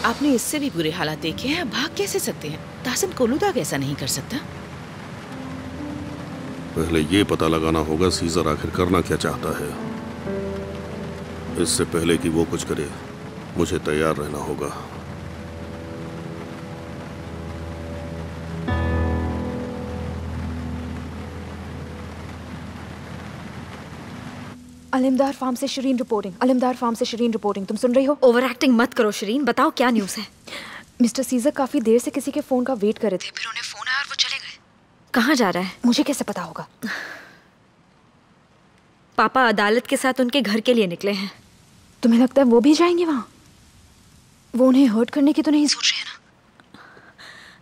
आपने इससे भी बुरे हालात देखे हैं, भाग कैसे सकते हैं? ताहसिन कोलूदाग ऐसा नहीं कर सकता। पहले ये पता लगाना होगा सीजर आखिर करना क्या चाहता है। इससे पहले कि वो कुछ करे, मुझे तैयार रहना होगा। अलिमदार फार्म से शिरीन रिपोर्टिंग। अलिमदार फार्म से शिरीन रिपोर्टिंग। तुम सुन रही हो? ओवर एक्टिंग मत करो शिरीन, बताओ क्या न्यूज़ है? मिस्टर सीजर काफी देर से किसी के फोन का वेट कर रहे थे, फिर उन्हें फोन आया और वो चले गए। कहाँ जा रहा है? मुझे कैसे पता होगा? पापा अदालत के साथ उनके घर के लिए निकले हैं। तुम्हें लगता है वो भी जाएंगे वहाँ? वो उन्हें हर्ट करने की तो नहीं सोच रहे हैं ना?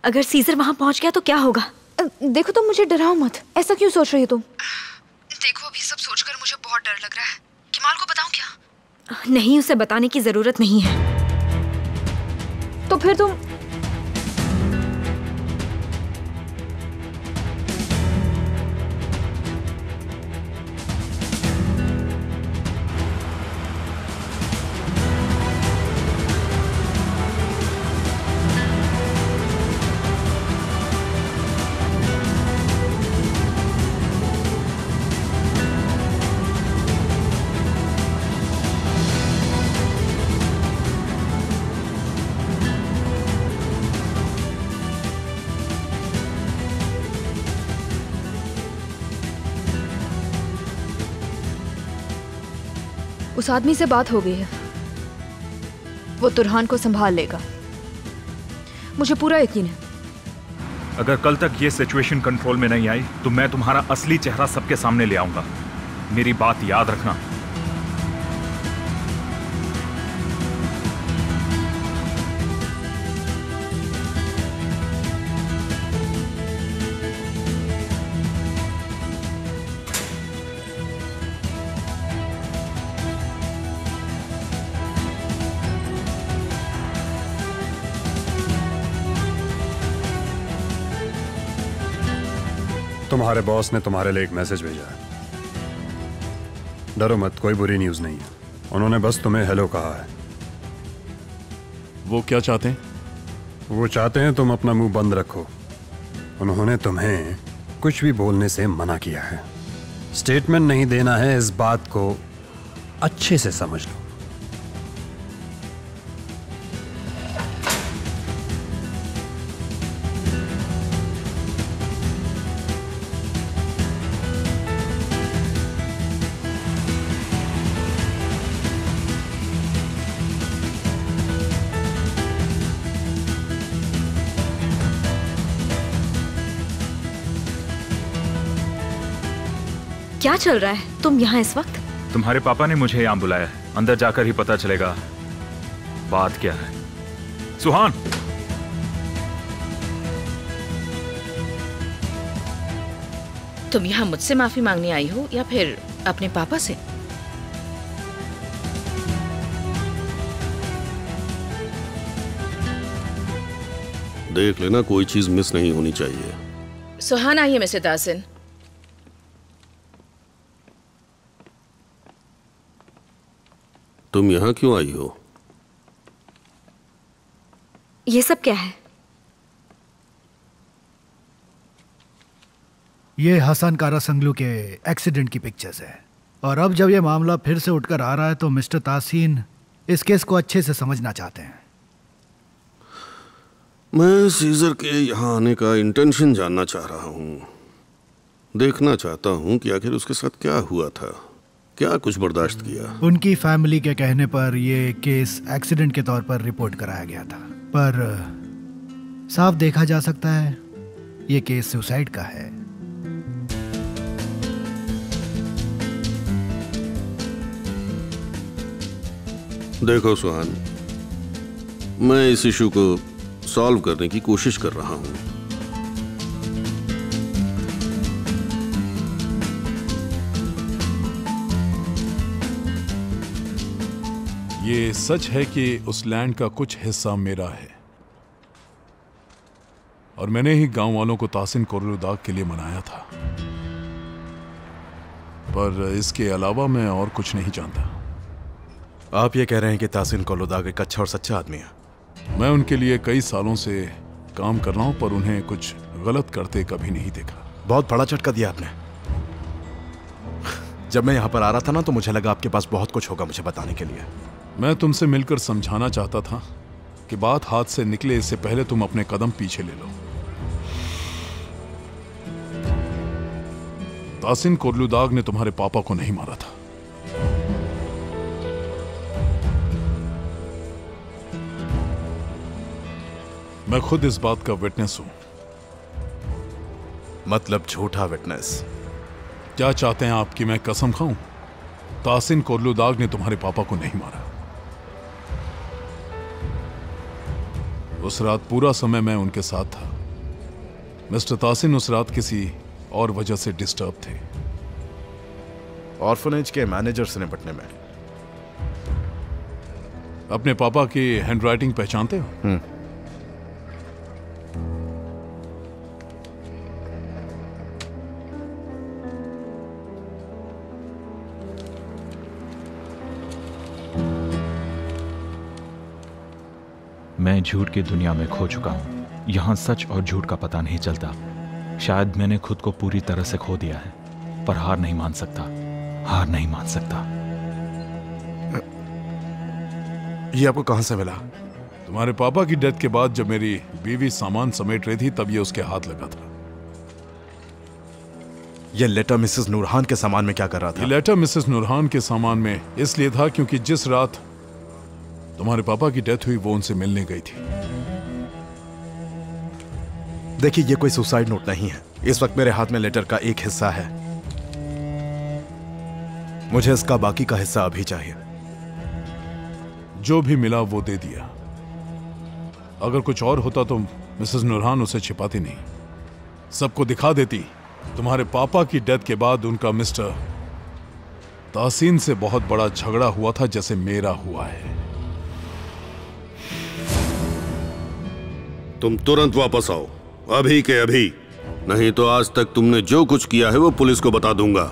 अगर सीजर वहाँ पहुँच गया तो क्या होगा? देखो तुम मुझे डराओ मत। ऐसा क्यों सोच रही हो तुम? देखो अभी सब सोचकर मुझे बहुत डर लग रहा है। किमाल को बताऊं क्या? नहीं, उसे बताने की जरूरत नहीं है। तो फिर तुम उस आदमी से बात हो गई है। वो तुरहान को संभाल लेगा, मुझे पूरा यकीन है। अगर कल तक ये सिचुएशन कंट्रोल में नहीं आई तो मैं तुम्हारा असली चेहरा सबके सामने ले आऊंगा। मेरी बात याद रखना। तुम्हारे बॉस ने तुम्हारे लिए एक मैसेज भेजा है। डरो मत, कोई बुरी न्यूज़ नहीं है। उन्होंने बस तुम्हें हेलो कहा है। वो क्या चाहते हैं? वो चाहते हैं तुम अपना मुंह बंद रखो। उन्होंने तुम्हें कुछ भी बोलने से मना किया है। स्टेटमेंट नहीं देना है, इस बात को अच्छे से समझ लो। क्या चल रहा है? तुम यहाँ इस वक्त? तुम्हारे पापा ने मुझे यहाँ बुलाया है। अंदर जाकर ही पता चलेगा बात क्या है। सुहान, तुम यहाँ मुझसे माफी मांगने आई हो या फिर अपने पापा से? देख लेना, कोई चीज मिस नहीं होनी चाहिए। सुहान, आइए मिस्टर ताहसिन। तुम यहाँ क्यों आई हो? ये सब क्या है? ये हसन कारासंगलू के एक्सीडेंट की पिक्चर्स है। और अब जब ये मामला फिर से उठकर आ रहा है तो मिस्टर ताहसीन इस केस को अच्छे से समझना चाहते हैं। मैं सीजर के यहाँ आने का इंटेंशन जानना चाह रहा हूँ। देखना चाहता हूँ कि आखिर उसके साथ क्या हुआ था, क्या कुछ बर्दाश्त किया। उनकी फैमिली के कहने पर ये केस एक्सीडेंट के तौर पर रिपोर्ट कराया गया था, पर साफ देखा जा सकता है ये केस सुसाइड का है। देखो सुहान, मैं इस इशू को सॉल्व करने की कोशिश कर रहा हूँ। ये सच है कि उस लैंड का कुछ हिस्सा मेरा है और मैंने ही गांव वालों को ताहसीन कोलूदाग के लिए मनाया था, पर इसके अलावा मैं और कुछ नहीं जानता। आप ये कह रहे हैं कि ताहसीन कोलूदाग एक अच्छा और सच्चा आदमी है? मैं उनके लिए कई सालों से काम कर रहा हूं, पर उन्हें कुछ गलत करते कभी नहीं देखा। बहुत बड़ा झटका दिया आपने। जब मैं यहाँ पर आ रहा था ना, तो मुझे लगा आपके पास बहुत कुछ होगा मुझे बताने के लिए। मैं तुमसे मिलकर समझाना चाहता था कि बात हाथ से निकले इससे पहले तुम अपने कदम पीछे ले लो। तासिन कोर्लुदाग ने तुम्हारे पापा को नहीं मारा था। मैं खुद इस बात का विटनेस हूं। मतलब झूठा विटनेस? क्या चाहते हैं आप कि मैं कसम खाऊं? तासिन कोर्लुदाग ने तुम्हारे पापा को नहीं मारा। उस रात पूरा समय मैं उनके साथ था। मिस्टर तासिन उस रात किसी और वजह से डिस्टर्ब थे। ऑर्फनेज के मैनेजर से निपटने में। अपने पापा की हैंडराइटिंग पहचानते हो? मैं झूठ की दुनिया में खो चुका हूं। यहां सच और झूठ का पता नहीं चलता। शायद मैंने खुद को पूरी तरह से खो दिया है, पर हार नहीं मान सकता। हार नहीं मान सकता। ये आपको कहां से मिला? तुम्हारे पापा की डेथ के बाद जब मेरी बीवी सामान समेट रही थी, तब ये उसके हाथ लगा था। ये लेटर मिसेस नूरहान के सामान में क्या कर रहा था? ये लेटर मिसेस नूरहान के सामान में इसलिए था क्योंकि जिस रात तुम्हारे पापा की डेथ हुई, वो उनसे मिलने गई थी। देखिए, ये कोई सुसाइड नोट नहीं है। इस वक्त मेरे हाथ में लेटर का एक हिस्सा है। मुझे इसका बाकी का हिस्सा अभी चाहिए। जो भी मिला वो दे दिया। अगर कुछ और होता तो मिसेस नूरहान उसे छिपाती नहीं, सबको दिखा देती। तुम्हारे पापा की डेथ के बाद उनका मिस्टर तासीन से बहुत बड़ा झगड़ा हुआ था, जैसे मेरा हुआ है। तुम तुरंत वापस आओ, अभी के अभी, नहीं तो आज तक तुमने जो कुछ किया है वो पुलिस को बता दूंगा।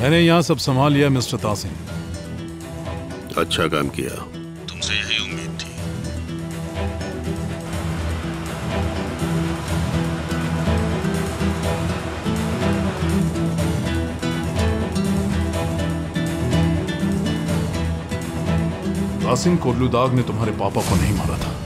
मैंने यहां सब संभाल लिया मिस्टर तासिन। अच्छा काम किया, तुमसे यही उम्मीद थी। तासिन कोर्लुदाग ने तुम्हारे पापा को नहीं मारा था।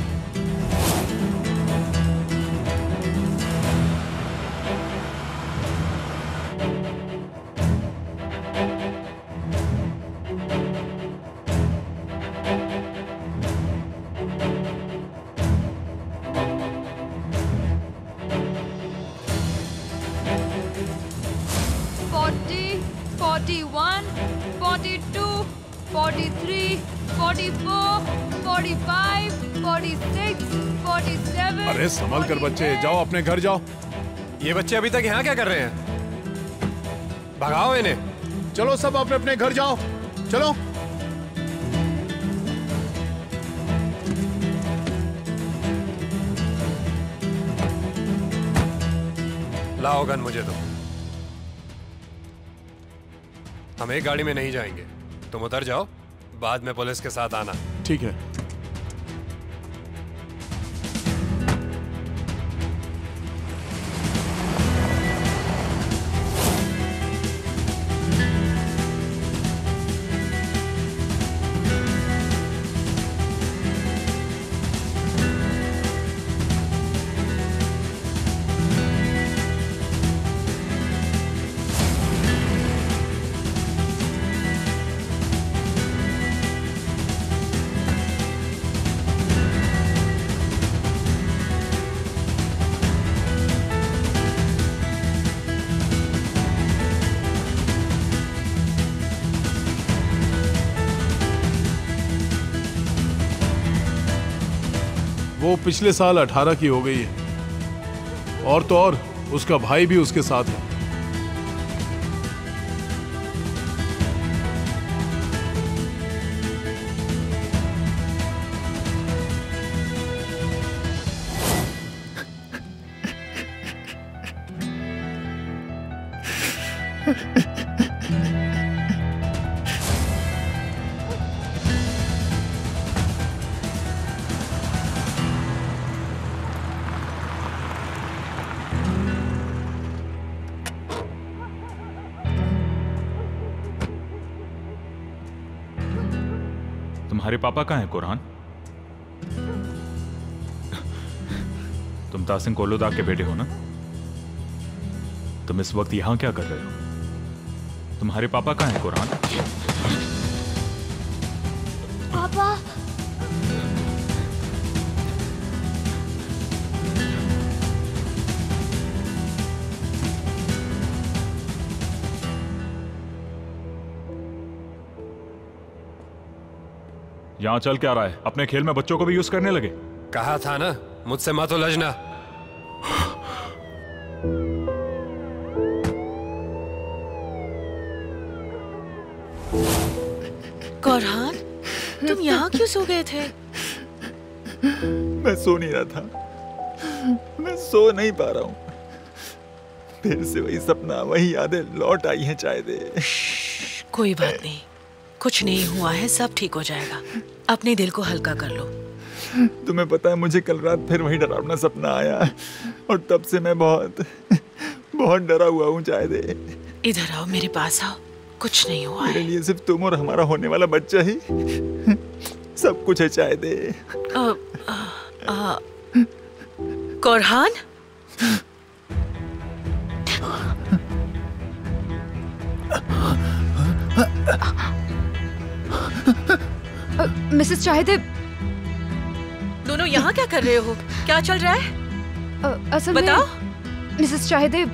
अरे संभल कर बच्चे, जाओ अपने घर जाओ। ये बच्चे अभी तक यहाँ क्या कर रहे हैं? भगाओ इन्हें। चलो सब अपने अपने घर जाओ, चलो। लाओ गन मुझे दो। हम एक गाड़ी में नहीं जाएंगे, तुम उतर जाओ, बाद में पुलिस के साथ आना। ठीक है। वो पिछले साल 18 की हो गई है, और तो और उसका भाई भी उसके साथ है। तुम्हारे पापा कहाँ हैं कुरहान? तुम तासिम कोलोदा के बेटे हो ना? तुम इस वक्त यहां क्या कर रहे हो? तुम्हारे पापा कहाँ हैं कुरहान? पापा। यहां चल क्या रहा है? अपने खेल में बच्चों को भी यूज करने लगे। कहा था ना, मुझसे मत उलझना। कुरहान, तुम यहाँ क्यों सो गए थे? मैं सो नहीं रहा था, मैं सो नहीं पा रहा हूँ। फिर से वही सपना, वही यादें लौट आई हैं। चाय दे। कोई बात नहीं, कुछ नहीं हुआ है, सब ठीक हो जाएगा। अपने दिल को हल्का कर लो। तुम्हें पता है, मुझे कल रात फिर वही डरावना सपना आया और तब से मैं बहुत बहुत डरा हुआ हूँ। चाय दे। इधर आओ, मेरे पास आओ। कुछ नहीं हुआ मेरे लिए सिर्फ तुम और हमारा होने वाला बच्चा ही सब कुछ है। चाय दे। कुरहान, मिसेस चाहते, दोनों यहाँ क्या कर रहे हो? क्या चल रहा है? असल बताओ। में मिसेस चाहते,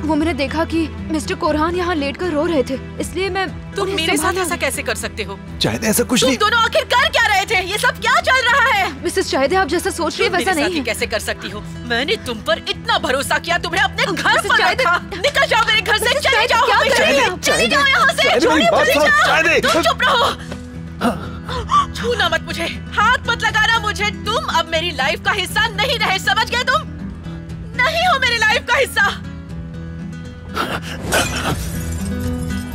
वो मैंने देखा कि मिस्टर कुरहान यहाँ लेट कर रो रहे थे, इसलिए मैं तुम मेरे साथ ऐसा कैसे कर सकते हो? चाहते ऐसा कुछ नहीं। तुम दोनों आखिर कर क्या रहे थे? ये सब क्या चल रहा है? मिसेस चाहते, आप जैसा सोच रही है वैसा नहीं है। कैसे कर सकती हो? मैंने तुम पर इतना भरोसा किया, तुम्हें अपने घर पर रखा। निकल जाओ मेरे घर से, चले जाओ। चले जाओ यहाँ से। तुम चुप रहो, छूना मत मुझे, हाथ मत लगाना मुझे। तुम अब मेरी लाइफ का हिस्सा नहीं रहे, समझ गए? तुम नहीं हो मेरी लाइफ का हिस्सा।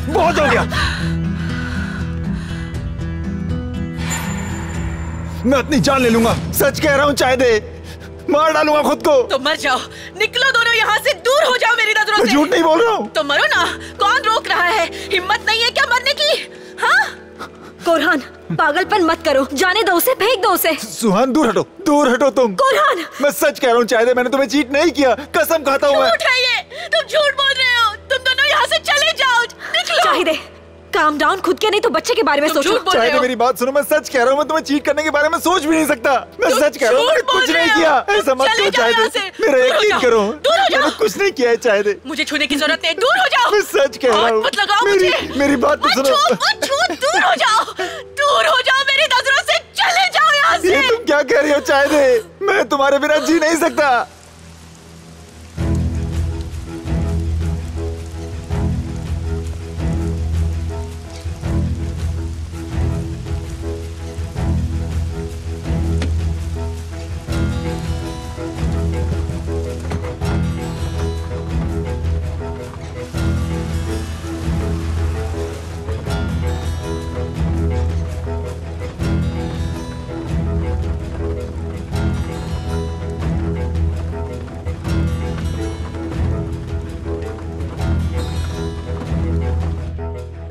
बहुत हो गया। मैं अपनी जान ले लूंगा, सच कह रहा हूँ। चाय दे, मार डालूंगा खुद को। तो मर जाओ, निकलो दोनों यहाँ से, दूर हो जाओ मेरी नजरों से। मैं झूठ नहीं बोल रहा हूँ। तो मरो ना, कौन रोक रहा है? हिम्मत नहीं है क्या मरने की? हाँ? कुरहान, पागलपन मत करो, जाने दो उसे, फेंक दो उसे। सुहान, दूर हटो, दूर हटो तुम। कुरहान, मैं सच कह रहा हूँ। चाय दे, मैंने तुम्हें चीट नहीं किया, कसम खाता हूँ। झूठ है ये, तुम झूठ बोल रहे हो। तुम दोनों यहाँ से चले जाओ, निकलो। चाहिए काम डाउन, खुद के नहीं तो बच्चे के बारे में सोचो। चाहे मेरी बात सुनो, मैं सच कह रहा हूँ। मैं तुम्हें चीट करने के बारे में सोच भी नहीं सकता। मैं सच कह रहा हूँ, मैंने कुछ नहीं किया। ऐसा मत करो चाहे, मेरा यकीन करो, मैंने कुछ नहीं किया है। चाहे मुझे छूने की जरूरत नहीं, दूर हो जाओ। मैं सच कह रहा हूँ, मत लगाओ मुझे। मेरी बात तो सुनो। दूर हो जाओ, दूर हो जाओ मेरी नजरों से, चले जाओ यहाँ से। ये तुम क्या कह रही हो? चाहे मैं तुम्हारे बिना जी नहीं सकता।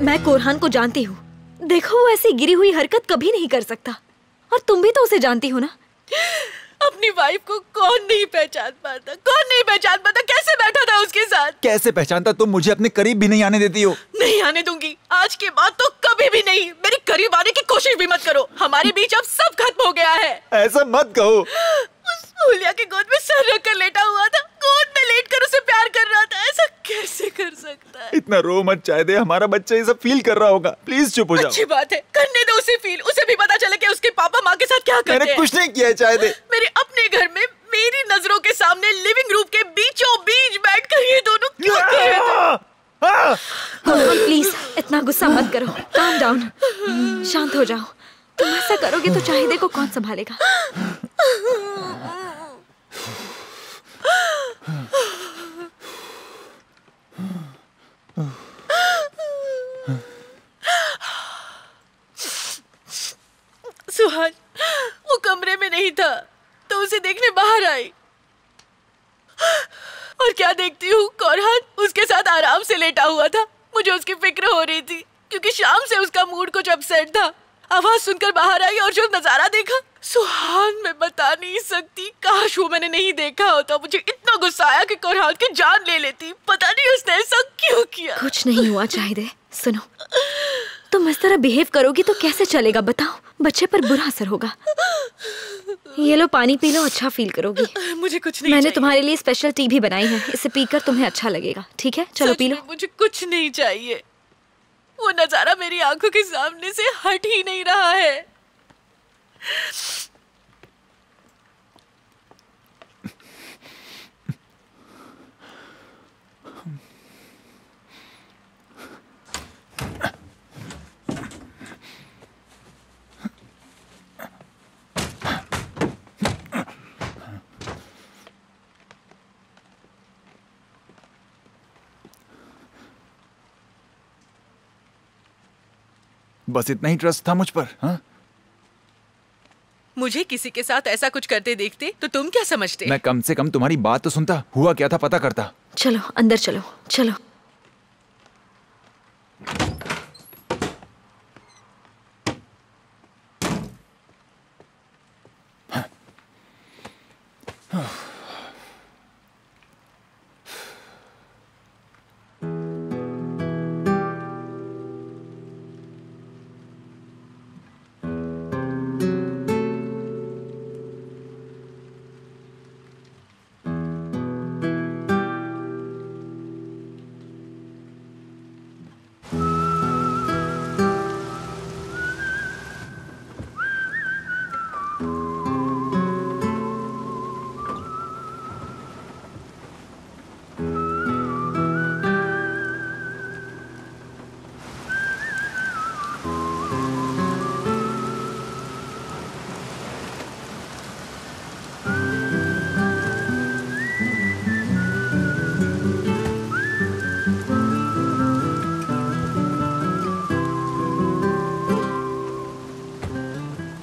मैं कुरहान को जानती हूँ। देखो, वो ऐसी गिरी हुई हरकत कभी नहीं कर सकता, और तुम भी तो उसे जानती हो ना। अपनी वाइफ को कौन नहीं पहचान पाता? कौन नहीं पहचान पाता? कैसे बैठा था उसके साथ? कैसे पहचानता? तुम मुझे अपने करीब भी नहीं आने देती हो। नहीं आने दूंगी, आज के बाद तो कभी भी नहीं। मेरे करीब आने की कोशिश भी मत करो। हमारे बीच अब सब खत्म हो गया है। ऐसा मत कहो। हुलिया की गोद में सर रखकर लेटा हुआ था, गोद में लेटकर उसे प्यार कर रहा था। ऐसा कैसे कर सकता है? इतना रो मत चाहते, हमारा बच्चा ये सब फील कर रहा होगा। प्लीज चुप हो जाओ। अच्छी बात है, करने दो उसे फील। उसे भी पता चले कि उसके पापा माँ के साथ क्या करते हैं। मैंने कुछ नहीं किया है चाहते। मेरे अपने घर में मेरी नजरों के सामने लिविंग रूम के बीचों बीच बैठकर ये दोनों क्या कर रहे थे? प्लीज इतना गुस्सा मत करो, काम डाउन, शांत हो जाओ। तुम ऐसा करोगे तो चाहिदे को कौन संभालेगा? सुहान वो कमरे में नहीं था तो उसे देखने बाहर आई और क्या देखती हूँ, कोरहान उसके साथ आराम से लेटा हुआ था। मुझे उसकी फिक्र हो रही थी क्योंकि शाम से उसका मूड कुछ अपसेट था। आवाज सुनकर बाहर आई और जो नजारा देखा, सुहान मैं बता नहीं सकती। काश वो मैंने नहीं देखा होता। मुझे इतना गुस्सा आया कि कोरहान की जान ले लेती। पता नहीं उसने ऐसा क्यों किया। कुछ नहीं हुआ चाहिदे। सुनो, तुम इस तरह बिहेव करोगी तो कैसे चलेगा बताओ? बच्चे पर बुरा असर होगा। ये लो पानी पी लो, अच्छा फील करोगी। मुझे कुछ नहीं मैंने चाहिए। तुम्हारे लिए स्पेशल टी भी बनाई है, इसे पीकर तुम्हें अच्छा लगेगा। ठीक है, चलो पी लो। मुझे कुछ नहीं चाहिए। वो नजारा मेरी आंखों के सामने से हट ही नहीं रहा है। बस इतना ही ट्रस्ट था मुझ पर। हाँ? मुझे किसी के साथ ऐसा कुछ करते देखते तो तुम क्या समझते? मैं कम से कम तुम्हारी बात तो सुनता, हुआ क्या था पता करता। चलो अंदर चलो, चलो।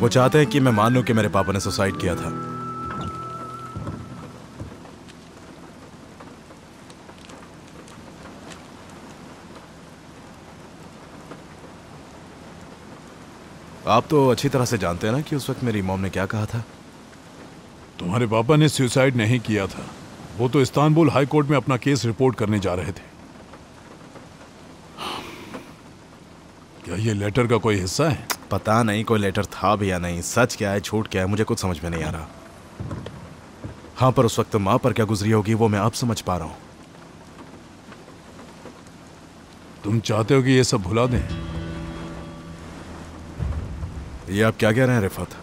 वो चाहते हैं कि मैं मान लूं कि मेरे पापा ने सुसाइड किया था। आप तो अच्छी तरह से जानते हैं ना कि उस वक्त मेरी मॉम ने क्या कहा था। तुम्हारे पापा ने सुसाइड नहीं किया था, वो तो इस्तांबुल हाई कोर्ट में अपना केस रिपोर्ट करने जा रहे थे। क्या ये लेटर का कोई हिस्सा है? पता नहीं कोई लेटर था भी या नहीं, सच क्या है झूठ क्या है मुझे कुछ समझ में नहीं आ रहा। हाँ, पर उस वक्त माँ पर क्या गुजरी होगी वो मैं अब समझ पा रहा हूं। तुम चाहते हो कि ये सब भुला दें? ये आप क्या कह रहे हैं रिफत?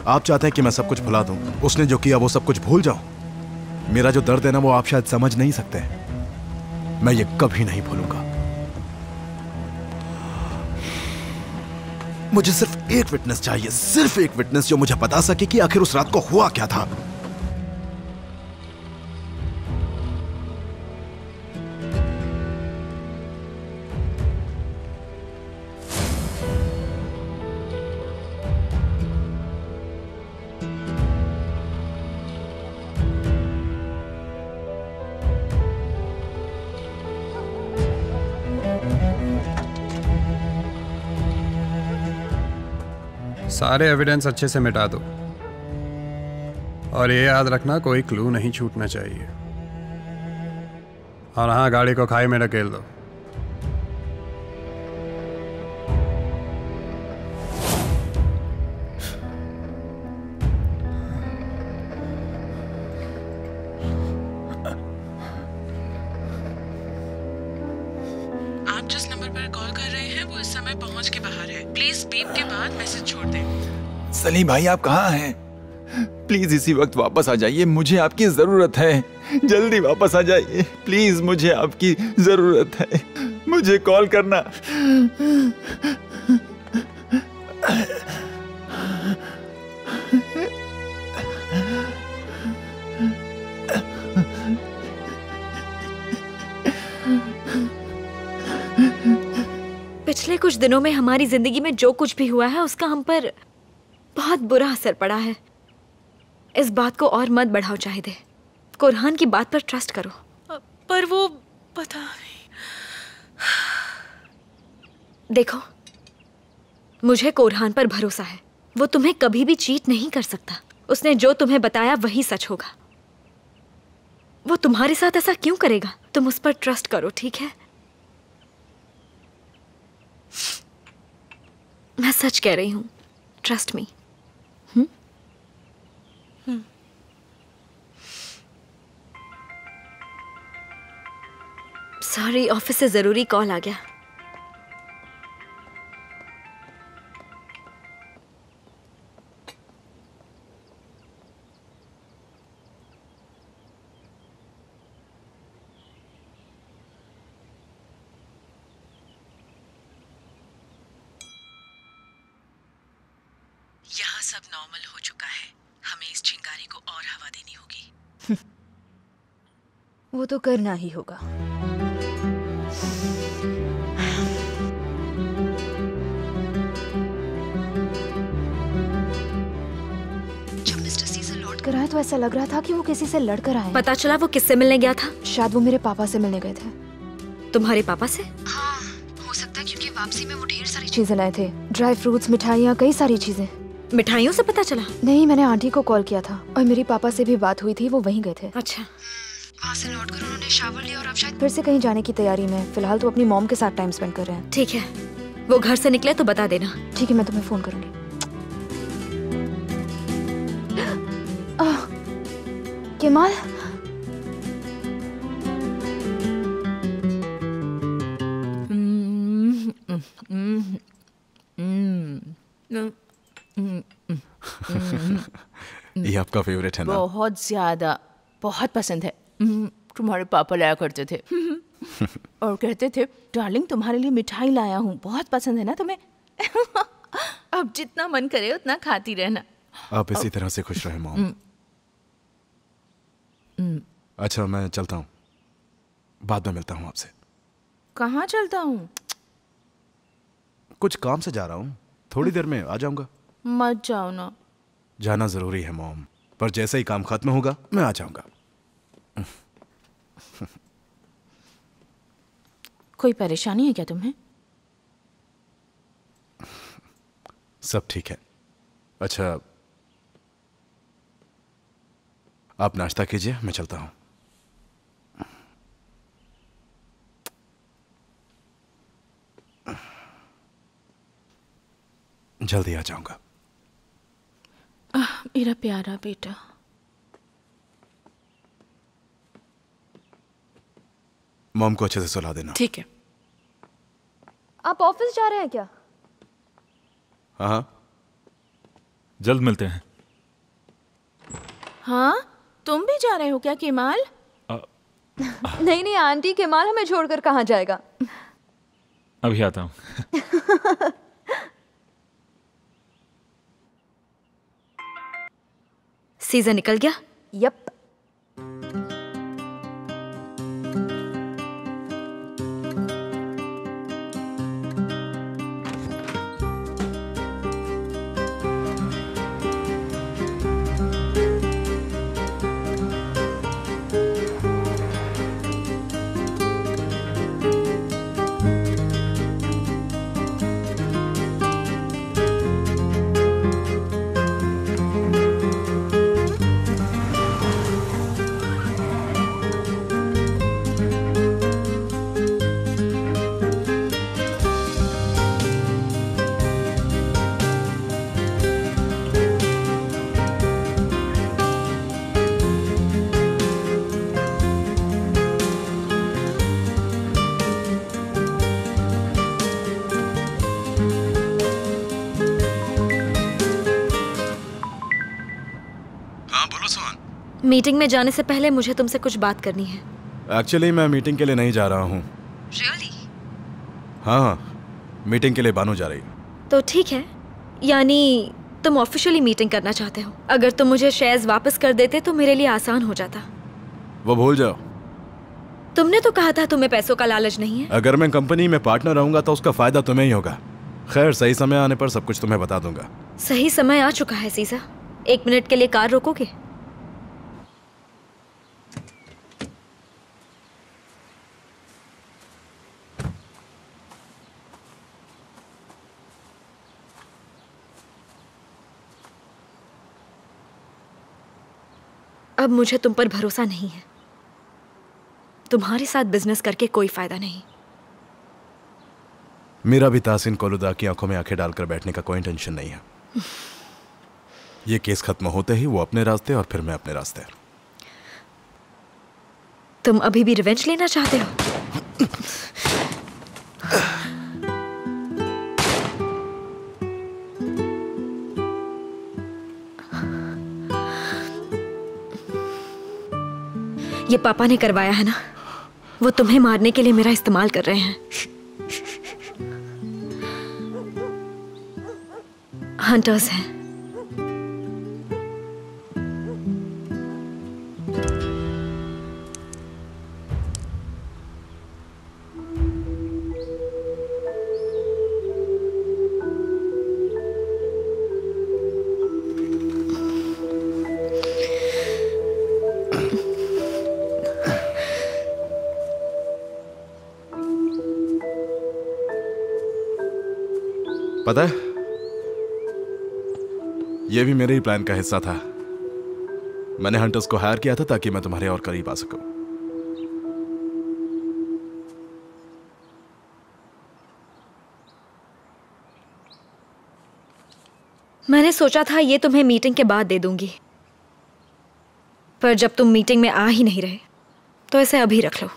आप चाहते हैं कि मैं सब कुछ भुला दूं, उसने जो किया वो सब कुछ भूल जाऊं? मेरा जो दर्द है ना वो आप शायद समझ नहीं सकते। मैं ये कभी नहीं भूलूंगा। मुझे सिर्फ एक विटनेस चाहिए, सिर्फ एक विटनेस जो मुझे बता सके कि आखिर उस रात को हुआ क्या था। सारे एविडेंस अच्छे से मिटा दो और ये याद रखना कोई क्लू नहीं छूटना चाहिए। और हाँ, गाड़ी को खाई में ढकेल दो। जिस नंबर पर कॉल कर रहे हैं वो इस समय पहुंच के बाहर है। प्लीज बीप के बाद मैसेज छोड़ दें। सलीम भाई आप कहाँ हैं? प्लीज इसी वक्त वापस आ जाइए, मुझे आपकी जरूरत है। जल्दी वापस आ जाइए प्लीज, मुझे आपकी जरूरत है। मुझे कॉल करना। पिछले कुछ दिनों में हमारी जिंदगी में जो कुछ भी हुआ है उसका हम पर बहुत बुरा असर पड़ा है। इस बात को और मत बढ़ाओ चाहिए। कुरहान की बात पर ट्रस्ट करो। पर वो पता नहीं। देखो, मुझे कुरहान पर भरोसा है। वो तुम्हें कभी भी चीट नहीं कर सकता। उसने जो तुम्हें बताया वही सच होगा। वो तुम्हारे साथ ऐसा क्यों करेगा? तुम उस पर ट्रस्ट करो, ठीक है? मैं सच कह रही हूँ, ट्रस्ट मी। सॉरी, ऑफिस से जरूरी कॉल आ गया। यहाँ सब नॉर्मल हो चुका है। हमें इस चिंगारी को और हवा देनी होगी। वो तो करना ही होगा। जब मिस्टर सी से लौट कर आए तो ऐसा लग रहा था कि वो किसी से लड़कर आए। पता चला वो किससे मिलने गया था? शायद वो मेरे पापा से मिलने गए थे। तुम्हारे पापा से? हाँ, हो सकता है क्योंकि वापसी में वो ढेर सारी चीजें लाए थे। ड्राई फ्रूट्स, मिठाइयाँ, कई सारी चीजें। मिठाइयों से पता चला? नहीं, मैंने आंटी को कॉल किया था और मेरी पापा से भी बात हुई थी, वो वहीं गए थे। अच्छा। वहाँ से लौटकर उन्होंने शावर लिया और अब शायद फिर से कहीं जाने की तैयारी में। फिलहाल तो अपनी मॉम के साथ टाइम स्पेंड कर रहे हैं। ठीक है, वो घर से निकले तो बता देना। ठीक है, मैं तुम्हें फोन करूंगी। केमाल, ये आपका फेवरेट है ना? बहुत ज्यादा, बहुत पसंद है। तुम्हारे पापा लाया करते थे और कहते थे डार्लिंग तुम्हारे लिए मिठाई लाया हूँ, बहुत पसंद है ना तुम्हें। अब जितना मन करे उतना खाती रहना। आप इसी तरह से खुश रहे मॉम। अच्छा मैं चलता हूँ, बाद में मिलता हूँ आपसे। कहाँ चलता हूँ? कुछ काम से जा रहा हूँ, थोड़ी देर में आ जाऊंगा। मत जाओ ना। जाना जरूरी है मॉम, पर जैसे ही काम खत्म होगा मैं आ जाऊंगा। कोई परेशानी है क्या तुम्हें? सब ठीक है। अच्छा आप नाश्ता कीजिए, मैं चलता हूँ। जल्दी आ जाऊंगा। मेरा प्यारा बेटा। मॉम को अच्छे से सुला देना। ठीक है। आप ऑफिस जा रहे हैं क्या? हाँ, जल्द मिलते हैं। हाँ, तुम भी जा रहे हो क्या केमाल? नहीं नहीं आंटी, केमाल हमें छोड़कर कहाँ जाएगा? अभी आता हूँ। सीजन निकल गया? यप। मीटिंग में जाने से पहले मुझे तुमसे कुछ बात करनी है। एक्चुअली मैं मीटिंग के लिए नहीं जा रहा हूँ। Really? हाँ, मीटिंग के लिए बानू जा रही। तो ठीक है, यानी तुम ऑफिशियली मीटिंग करना चाहते हो। अगर तुम मुझे शेयर्स वापस कर देते तो मेरे लिए आसान हो जाता। वो भूल जाओ। तुमने तो कहा था तुम्हें पैसों का लालच नहीं है। अगर मैं कंपनी में पार्टनर रहूंगा तो उसका फायदा तुम्हें ही होगा। खैर, सही समय आने पर सब कुछ तुम्हें बता दूंगा। सही समय आ चुका है सीजा। 1 मिनट के लिए कार रोकोगे? अब मुझे तुम पर भरोसा नहीं है। तुम्हारे साथ बिजनेस करके कोई फायदा नहीं। मेरा भी ताहसीन कोलुदा की आंखों में आंखें डालकर बैठने का कोई टेंशन नहीं है। ये केस खत्म होते ही वो अपने रास्ते और फिर मैं अपने रास्ते। तुम अभी भी रिवेंज लेना चाहते हो? ये पापा ने करवाया है ना? वो तुम्हें मारने के लिए मेरा इस्तेमाल कर रहे हैं। हंटर्स हैं। पता है, यह भी मेरे ही प्लान का हिस्सा था। मैंने हंटर्स को हायर किया था ताकि मैं तुम्हारे और करीब आ सकूं। मैंने सोचा था ये तुम्हें मीटिंग के बाद दे दूंगी, पर जब तुम मीटिंग में आ ही नहीं रहे तो इसे अभी रख लो।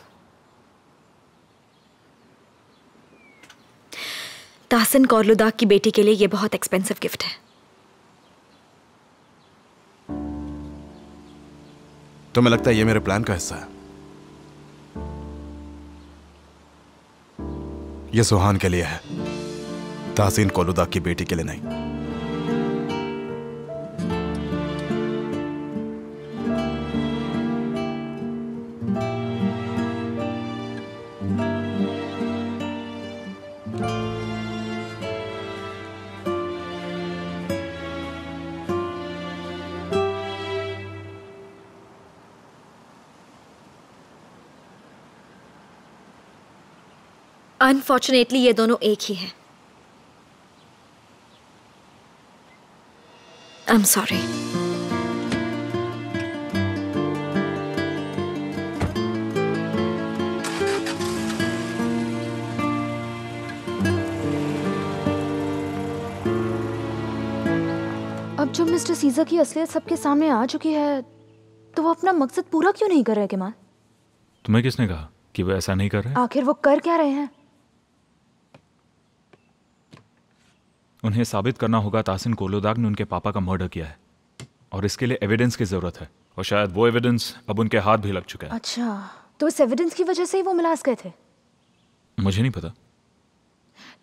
ताहसीन कोलुदाग की बेटी के लिए यह बहुत एक्सपेंसिव गिफ्ट है। तुम्हें लगता है ये मेरे प्लान का हिस्सा है? ये सुहान के लिए है, ताहसीन कोलुदाग की बेटी के लिए नहीं। अनफॉर्चुनेटली ये दोनों एक ही हैं। I am sorry. अब जब मिस्टर सीजर की असलियत सबके सामने आ चुकी है तो वो अपना मकसद पूरा क्यों नहीं कर रहे केमाल? तुम्हें किसने कहा कि वो ऐसा नहीं कर रहे? आखिर वो कर क्या रहे हैं? उन्हें साबित करना होगा ताहसीन कोलुदाग ने उनके पापा का मर्डर किया है और इसके लिए एविडेंस की जरूरत है, और शायद वो एविडेंस अब उनके हाथ भी लग चुका है। अच्छा, तो इस एविडेंस की वजह से ही वो मिलास गए थे? मुझे नहीं पता।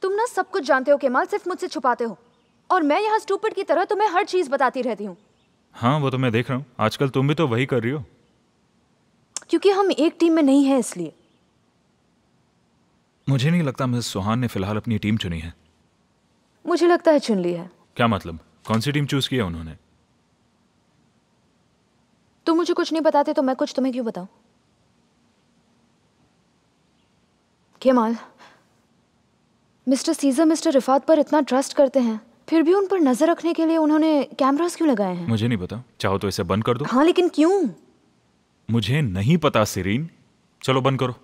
तुम ना सब कुछ जानते हो केमाल, सिर्फ मुझसे छुपाते हो, और मैं यहाँ स्टूपिड की तरह तुम्हें हर चीज बताती रहती हूँ। हाँ, वो तो मैं देख रहा हूँ। आजकल तुम भी तो वही कर रही हो। क्योंकि हम एक टीम में नहीं है इसलिए। मुझे नहीं लगता मिस सुहान ने फिलहाल अपनी टीम चुनी है। मुझे लगता है चुन ली है। क्या मतलब? कौन सी टीम चूज किया उन्होंने? तुम मुझे कुछ नहीं बताते तो मैं कुछ तुम्हें क्यों बताऊं? केमाल, मिस्टर सीजर मिस्टर रिफात पर इतना ट्रस्ट करते हैं, फिर भी उन पर नजर रखने के लिए उन्होंने कैमरास क्यों लगाए हैं? मुझे नहीं पता। चाहो तो इसे बंद कर दो। हाँ, लेकिन क्यों? मुझे नहीं पता सिरीन। चलो बंद करो।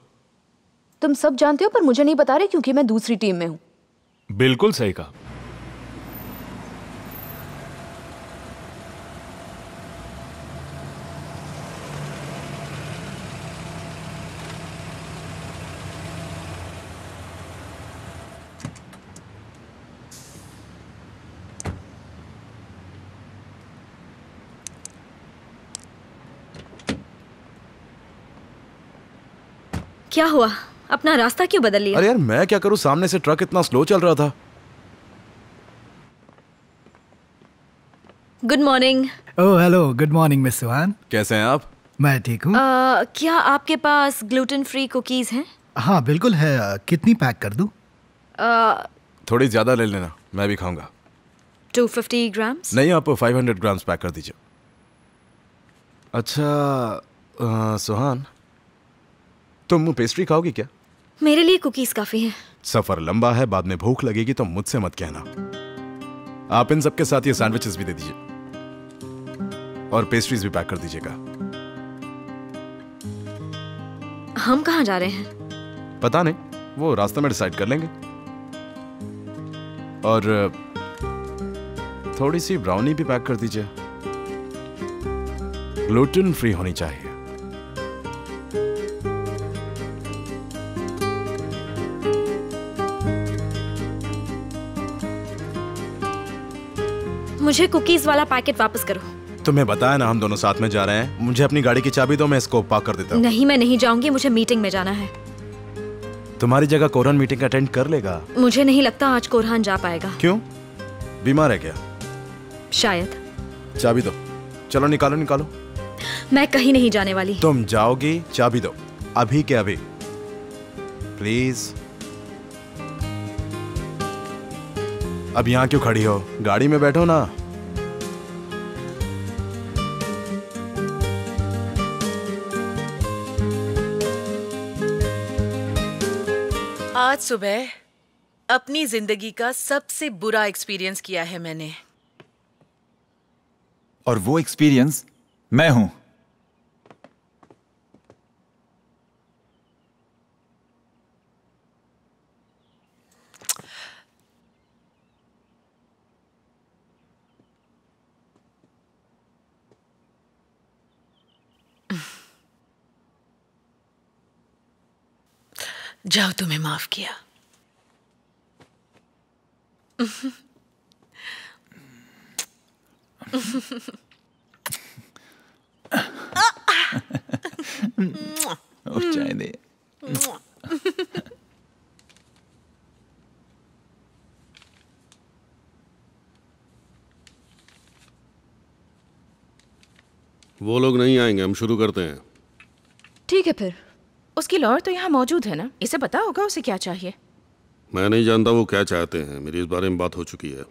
तुम सब जानते हो पर मुझे नहीं बता रहे क्योंकि मैं दूसरी टीम में हूं। बिल्कुल सही कहा। क्या हुआ? अपना रास्ता क्यों बदल लिया? अरे यार मैं क्या करूं, सामने से ट्रक इतना स्लो चल रहा था। Good morning. Oh hello, good morning miss Suhan. कैसे हैं आप? मैं ठीक हूँ। क्या आपके पास ग्लूटेन फ्री कुकीज हैं? हाँ बिल्कुल है। कितनी पैक कर दूँ? थोड़ी ज्यादा ले लेना, मैं भी खाऊंगा। 250 ग्राम्स? नहीं, आप 500 ग्राम्स पैक कर दीजिए। अच्छा सुहान, तुम पेस्ट्री खाओगी क्या? मेरे लिए कुकीज काफी हैं। सफर लंबा है, बाद में भूख लगेगी तो मुझसे मत कहना। आप इन सबके साथ ये सैंडविचेस भी दे दीजिए और पेस्ट्रीज भी पैक कर दीजिएगा। हम कहाँ जा रहे हैं? पता नहीं, वो रास्ते में डिसाइड कर लेंगे। और थोड़ी सी ब्राउनी भी पैक कर दीजिए, ग्लूटेन फ्री होनी चाहिए। मुझे कुकीज वाला पैकेट वापस करो। तुम्हें बताया ना हम दोनों साथ में जा रहे हैं। मुझे अपनी गाड़ी की चाबी दो, मैं इसको पार्क कर देता हूँ। नहीं, मैं नहीं जाऊंगी, मुझे मीटिंग में जाना है। तुम्हारी जगह कोरहान मीटिंग अटेंड कर लेगा। मुझे नहीं लगता आज कोरहान जा पाएगा। क्यों? बीमार है क्या? शायद। चाबी दो, चलो निकालो निकालो। मैं कहीं नहीं जाने वाली। तुम जाओगी, चाबी दो अभी के अभी, प्लीज। अब यहाँ क्यों खड़ी हो? गाड़ी में बैठो ना। आज सुबह अपनी जिंदगी का सबसे बुरा एक्सपीरियंस किया है मैंने। और वो एक्सपीरियंस मैं हूं। जाओ, तुम्हें माफ किया। चाय दे। वो लोग नहीं आएंगे, हम शुरू करते हैं। ठीक है फिर। उसकी लॉयर तो यहाँ मौजूद है ना, इसे पता होगा उसे क्या चाहिए। मैं नहीं जानता वो क्या चाहते हैं, मेरी इस बारे में बात हो चुकी है।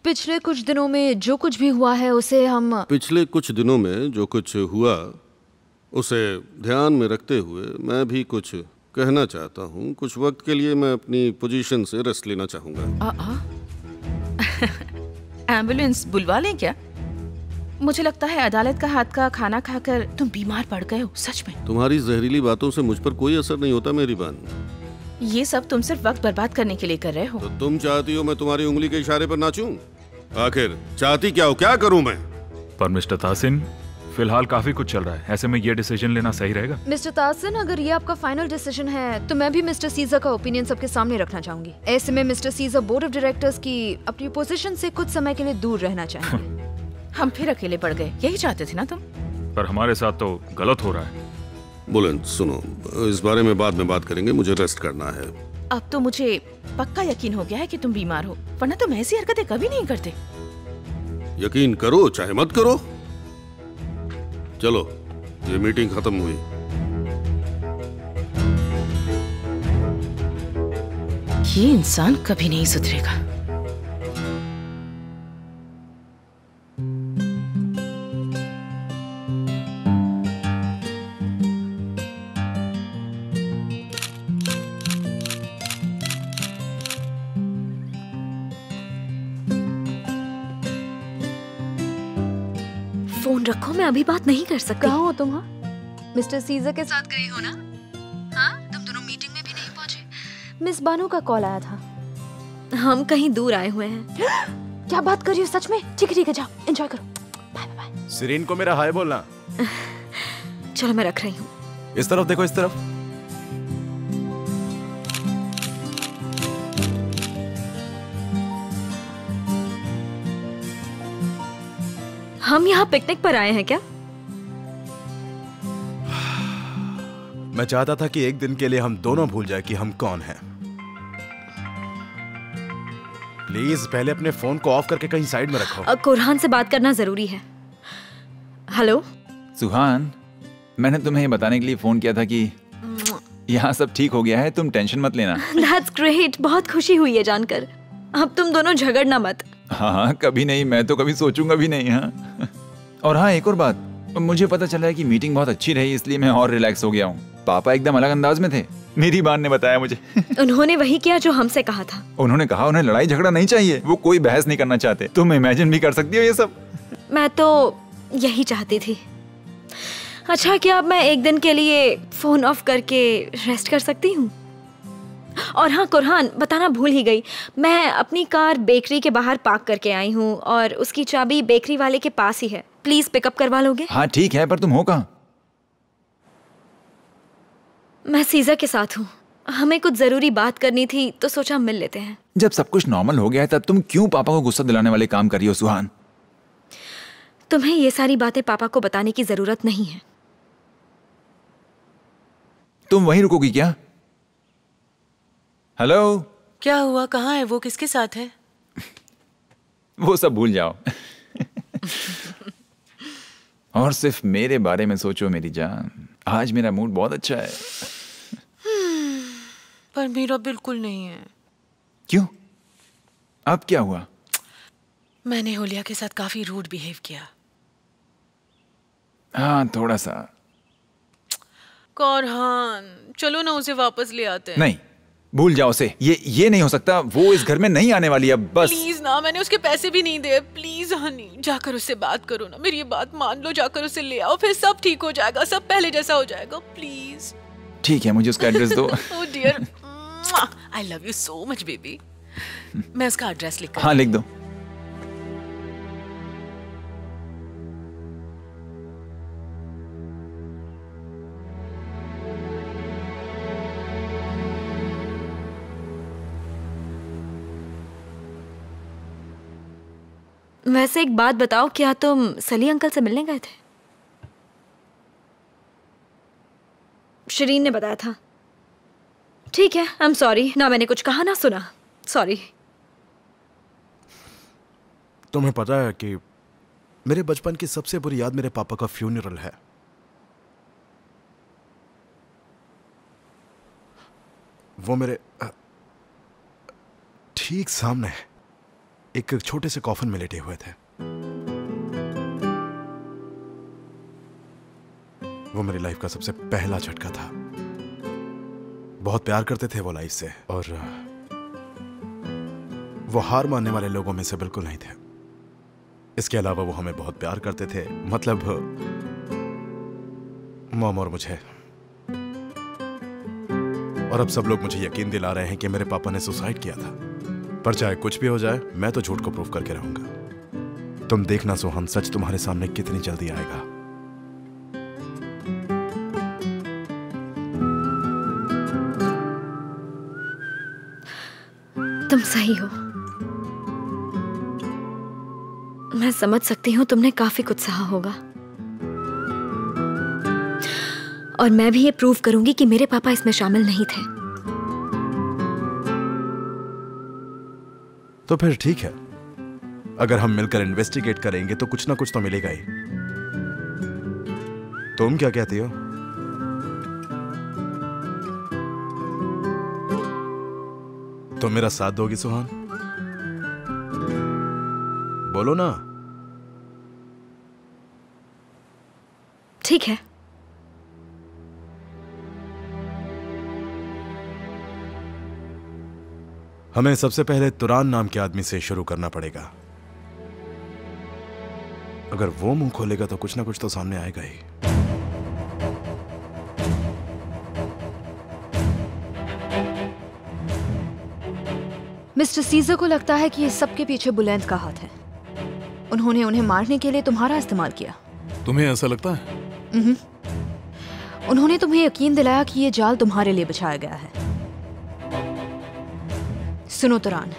पिछले कुछ दिनों में जो कुछ भी हुआ है उसे हम पिछले कुछ दिनों में जो कुछ हुआ उसे ध्यान में रखते हुए मैं भी कुछ कहना चाहता हूँ। कुछ वक्त के लिए मैं अपनी पोजीशन से रेस्ट लेना चाहूँगा। एम्बुलेंस बुलवा लें क्या? मुझे लगता है अदालत का हाथ का खाना खाकर तुम बीमार पड़ गए हो। सच में तुम्हारी जहरीली बातों से मुझ पर कोई असर नहीं होता मेरी बान। ये सब तुम सिर्फ वक्त बर्बाद करने के लिए कर रहे हो। तो तुम चाहती हो मैं तुम्हारी उंगली के इशारे पर नाचूं? आखिर चाहती क्या हो? क्या करूं मैं? पर मिस्टर तासिन, फिलहाल काफी कुछ चल रहा है, ऐसे में ये डिसीजन लेना सही रहेगा। मिस्टर तासिन, अगर ये आपका फाइनल डिसीजन है तो मैं भी मिस्टर सीजर का ओपिनियन सबके सामने रखना चाहूंगी। ऐसे में mister Caesar board of directors की अपनी पोजीशन से कुछ समय के लिए दूर रहना चाहिए। हम फिर अकेले पड़ गए, यही चाहते थे ना तुम? पर हमारे साथ तो गलत हो रहा है। बुलंद सुनो, इस बारे में बाद में बात करेंगे, मुझे रेस्ट करना है। अब तो मुझे पक्का यकीन हो गया है कि तुम बीमार हो, वरना तुम ऐसी हरकतें कभी नहीं करते। यकीन करो चाहे मत करो। चलो, ये मीटिंग खत्म हुई। ये इंसान कभी नहीं सुधरेगा। फोन रखो, मैं अभी बात नहीं कर सकती। कहाँ हो तुम? हाँ, मिस्टर सीजर के साथ गई हो ना? हाँ, तुम दोनों मीटिंग में भी नहीं पहुंचे। मिस बानो का कॉल आया था। हम कहीं दूर आए हुए हैं। क्या बात कर रही हो? सच में? ठीक है, जाओ एंजॉय करो। Bye bye. सिरीन को मेरा हाय बोलना। चलो मैं रख रही हूँ। इस तरफ देखो, इस तरफ। हम यहाँ पिकनिक पर आए हैं क्या? मैं चाहता था कि एक दिन के लिए हम दोनों भूल जाए कि हम कौन हैं। प्लीज पहले अपने फोन को ऑफ करके कहीं साइड में रखो। कुरहान से बात करना जरूरी है। हेलो सुहान, मैंने तुम्हें ये बताने के लिए फोन किया था कि यहाँ सब ठीक हो गया है, तुम टेंशन मत लेना। That's great, बहुत खुशी हुई है जानकर। अब तुम दोनों झगड़ना मत। हाँ, कभी नहीं, मैं तो कभी सोचूंगा भी नहीं। हाँ, और हाँ, एक और बात, मुझे पता चला है कि मीटिंग बहुत अच्छी रही, इसलिए मैं और रिलैक्स हो गया हूँ। पापा एकदम अलग अंदाज में थे, मेरी बहन ने बताया मुझे। उन्होंने वही किया जो हमसे कहा था। उन्होंने कहा उन्हें लड़ाई झगड़ा नहीं चाहिए, वो कोई बहस नहीं करना चाहते। तुम इमेजिन भी कर सकती हो ये सब। मैं तो यही चाहती थी। अच्छा, क्या अब मैं एक दिन के लिए फोन ऑफ करके रेस्ट कर सकती हूँ? और हाँ कुरहान, बताना भूल ही गई, मैं अपनी कार बेकरी के बाहर पार्क करके आई हूँ और उसकी चाबी बेकरी वाले के पास ही है। प्लीज पिकअप करवा लोगे? हाँ ठीक है, पर तुम हो कहाँ? मैं सीजा के साथ हूँ। हमें कुछ जरूरी बात करनी थी तो सोचा मिल लेते हैं। जब सब कुछ नॉर्मल हो गया है तब तुम क्यों पापा को गुस्सा दिलाने वाले काम कर रही हो सुहान? तुम्हें ये सारी बातें पापा को बताने की जरूरत नहीं है। तुम वहीं रुकोगी क्या? हेलो, क्या हुआ? कहाँ है वो? किसके साथ है? वो सब भूल जाओ। और सिर्फ मेरे बारे में सोचो मेरी जान। आज मेरा मूड बहुत अच्छा है। पर मेरा बिल्कुल नहीं है। क्यों? अब क्या हुआ? मैंने होलिया के साथ काफी रूड बिहेव किया। हाँ, थोड़ा सा। कुरहान, चलो ना उसे वापस ले आते हैं। नहीं, भूल जाओ उसे। ये नहीं हो सकता। वो इस घर में नहीं आने वाली अब, बस। प्लीज ना, मैंने उसके पैसे भी नहीं दिए। प्लीज हनी, जाकर उससे बात करो ना। मेरी ये बात मान लो, जाकर उसे ले आओ, फिर सब ठीक हो जाएगा, सब पहले जैसा हो जाएगा। प्लीज। ठीक है, मुझे उसका एड्रेस दो। Oh dear, I love you so much baby. मैं उसका एड्रेस लिख। हाँ, लिख दो। वैसे एक बात बताओ, क्या तुम सली अंकल से मिलने गए थे? शरीन ने बताया था। ठीक है, आई एम सॉरी, ना मैंने कुछ कहा ना सुना। सॉरी। तुम्हें पता है कि मेरे बचपन की सबसे बुरी याद मेरे पापा का फ्यूनरल है। वो मेरे ठीक सामने एक छोटे से कॉफन में लेटे हुए थे। वो मेरी लाइफ का सबसे पहला झटका था। बहुत प्यार करते थे वो लाइफ से, और वो हार मानने वाले लोगों में से बिल्कुल नहीं थे। इसके अलावा वो हमें बहुत प्यार करते थे, मतलब मॉम और मुझे। और अब सब लोग मुझे यकीन दिला रहे हैं कि मेरे पापा ने सुसाइड किया था। पर चाहे कुछ भी हो जाए, मैं तो झूठ को प्रूफ करके रहूंगा। तुम देखना सोहन, सच तुम्हारे सामने कितनी जल्दी आएगा। तुम सही हो। मैं समझ सकती हूँ तुमने काफी कुछ सहा होगा, और मैं भी ये प्रूव करूंगी कि मेरे पापा इसमें शामिल नहीं थे। तो फिर ठीक है, अगर हम मिलकर इन्वेस्टिगेट करेंगे तो कुछ ना कुछ तो मिलेगा ही। तुम क्या कहती हो? तुम मेरा साथ दोगी सुहान? बोलो ना। ठीक है। हमें सबसे पहले तुरान नाम के आदमी से शुरू करना पड़ेगा। अगर वो मुंह खोलेगा तो कुछ ना कुछ तो सामने आएगा ही। मिस्टर सीजर को लगता है कि इस सब के पीछे बुलंद का हाथ है। उन्होंने उन्हें मारने के लिए तुम्हारा इस्तेमाल किया। तुम्हें ऐसा लगता है? उन्होंने तुम्हें यकीन दिलाया कि ये जाल तुम्हारे लिए बिछाया गया है। सुनो तुरान,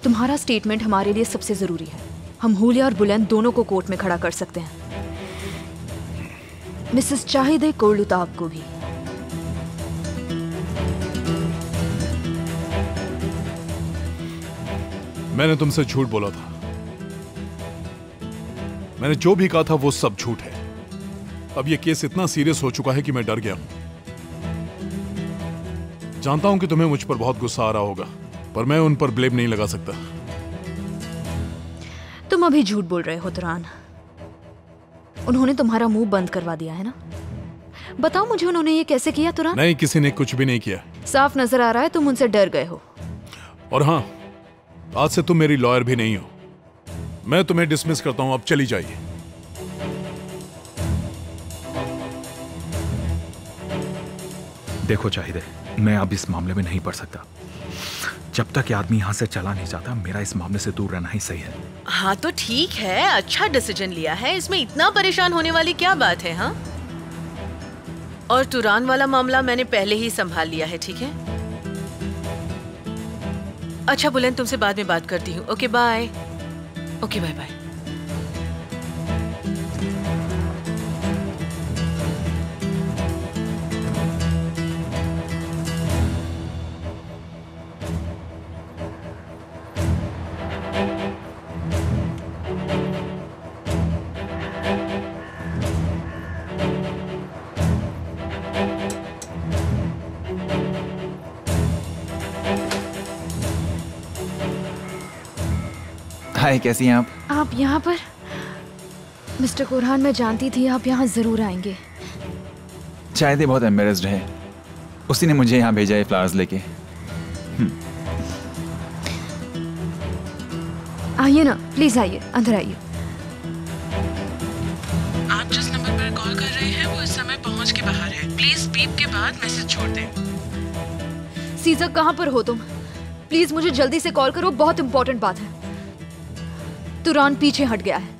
तुम्हारा स्टेटमेंट हमारे लिए सबसे जरूरी है। हम हुलिया और बुलंद दोनों को कोर्ट में खड़ा कर सकते हैं, मिसेस चाहिदे कोर्लुताब को भी। मैंने तुमसे झूठ बोला था। मैंने जो भी कहा था वो सब झूठ है। अब ये केस इतना सीरियस हो चुका है कि मैं डर गया हूं। जानता हूं कि तुम्हें मुझ पर बहुत गुस्सा आ रहा होगा, पर मैं उन पर ब्लेम नहीं लगा सकता। तुम अभी झूठ बोल रहे हो तुरान। उन्होंने तुम्हारा मुंह बंद करवा दिया है ना? बताओ मुझे, उन्होंने ये कैसे किया तुरान? नहीं, किसी ने कुछ भी नहीं किया। साफ नजर आ रहा है तुम उनसे डर गए हो। और हाँ, आज से तुम मेरी लॉयर भी नहीं हो। मैं तुम्हें डिसमिस करता हूं, अब चली जाइए। देखो चाहिए, मैं अब इस मामले में नहीं पड़ सकता। जब तक ये आदमी यहाँ से चला नहीं जाता, मेरा इस मामले से दूर रहना ही सही है। हाँ तो ठीक है, अच्छा डिसीजन लिया है, इसमें इतना परेशान होने वाली क्या बात है? हाँ, और तुरान वाला मामला मैंने पहले ही संभाल लिया है, ठीक है? अच्छा बुलंद, तुमसे बाद में बात करती हूँ। Okay bye. Okay bye bye. Hi, कैसी हैं आप? आप यहाँ पर? मिस्टर कोरहान, मैं जानती थी आप यहाँ जरूर आएंगे। शायद ये बहुत एम्बेरेस्ड है, उसी ने मुझे यहाँ भेजा है फ्लावर्स लेके। आइए ना, प्लीज आइए, अंदर आइए। आप जिस नंबर पर कॉल कर रहे हैं वो इस समय पहुंच के बाहर है। प्लीज बीप के बाद मैसेज छोड़ दें। सीजर, कहाँ पर हो तुम? प्लीज मुझे जल्दी से कॉल करो, बहुत इंपॉर्टेंट बात है। तुरान पीछे हट गया है।